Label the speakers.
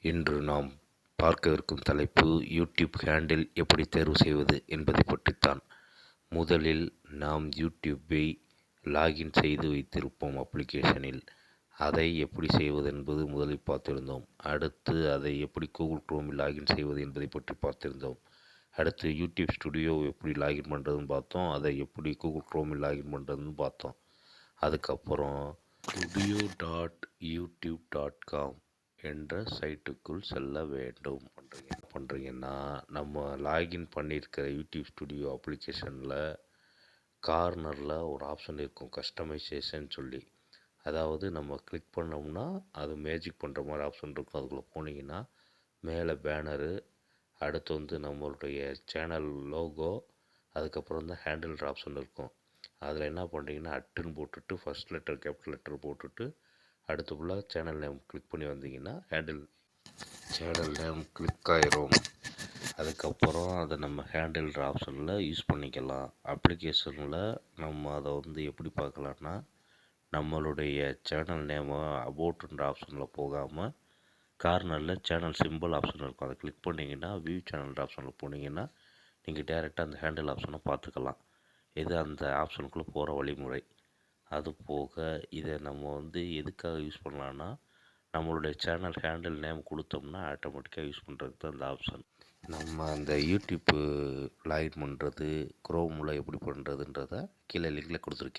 Speaker 1: இன்று நாம் பார்க்கவிருக்கும் தலைப்பு யூடியூப் ஹேண்டில் எப்படி தேர்வு செய்வது என்பதை பற்றித்தான். முதலில் நாம் யூடியூப்பை லாகின் செய்து வைத்திருப்போம் அப்ளிகேஷனில். அதை எப்படி செய்வது என்பது முதலில் பார்த்திருந்தோம். அடுத்து அதை எப்படி கூகுள் குரோமில் லாகின் செய்வது என்பதை பற்றி பார்த்திருந்தோம். அடுத்து யூடியூப் ஸ்டுடியோ எப்படி லாகின் பண்ணுறதுன்னு பார்த்தோம். அதை எப்படி கூகுள் குரோமில் லாகின் பண்ணுறதுன்னு பார்த்தோம். அதுக்கப்புறம் studio.youtube.com என்ற சைட்டுக்குள் செல்ல வேண்டும். பண்ணுறீங்கன்னா நம்ம லாகின் பண்ணியிருக்கிற யூடியூப் ஸ்டுடியோ அப்ளிகேஷனில் கார்னரில் ஒரு ஆப்ஷன் இருக்கும், கஸ்டமைசேஷன் சொல்லி. அதாவது நம்ம கிளிக் பண்ணோம்னா அது மேஜிக் பண்ணுற மாதிரி ஆப்ஷன் இருக்கும். அதுக்குள்ளே போனீங்கன்னா மேலே பேனரு, அடுத்து நம்மளுடைய சேனல் லோகோ, அதுக்கப்புறம் ஹேண்டில் ஆப்ஷன் இருக்கும். அதில் என்ன பண்ணுறீங்கன்னா அட்டுன்னு போட்டுட்டு ஃபஸ்ட் லெட்டர் கேபிட்டல் லெட்டர் போட்டுட்டு அடுத்து ஃபுல்லாக சேனல் நேம் கிளிக் பண்ணி வந்தீங்கன்னா சேனல் நேம் கிளிக் ஆயிரும். அதுக்கப்புறம் அதை நம்ம ஹேண்டில் ஆப்ஷனில் யூஸ் பண்ணிக்கலாம். அப்ளிகேஷனில் நம்ம அதை எப்படி பார்க்கலான்னா, நம்மளுடைய சேனல் நேமை அபோட்டுன்ற ஆப்ஷனில் போகாமல் கார்னரில் சேனல் சிம்பிள் ஆப்ஷன் இருக்கும். அதை கிளிக் பண்ணிங்கன்னா வியூ சேனல் ஆப்ஷனில் போனீங்கன்னா நீங்கள் டேரெக்டாக அந்த ஹேண்டில் ஆப்ஷனை பார்த்துக்கலாம். இது அந்த ஆப்ஷனுக்குள்ளே போகிற வழிமுறை. அது போக இதை நம்ம எதுக்காக யூஸ் பண்ணலான்னா, நம்மளுடைய சேனல் ஹேண்டில் நேம் கொடுத்தோம்னா ஆட்டோமேட்டிக்காக யூஸ் பண்ணுறதுக்கு தான் அந்த ஆப்ஷன். நம்ம அந்த யூடியூப்பு லாகின் பண்ணுறது, குரோமில் எப்படி பண்ணுறதுன்றதை கீழே லிங்கில் கொடுத்துருக்கேன்.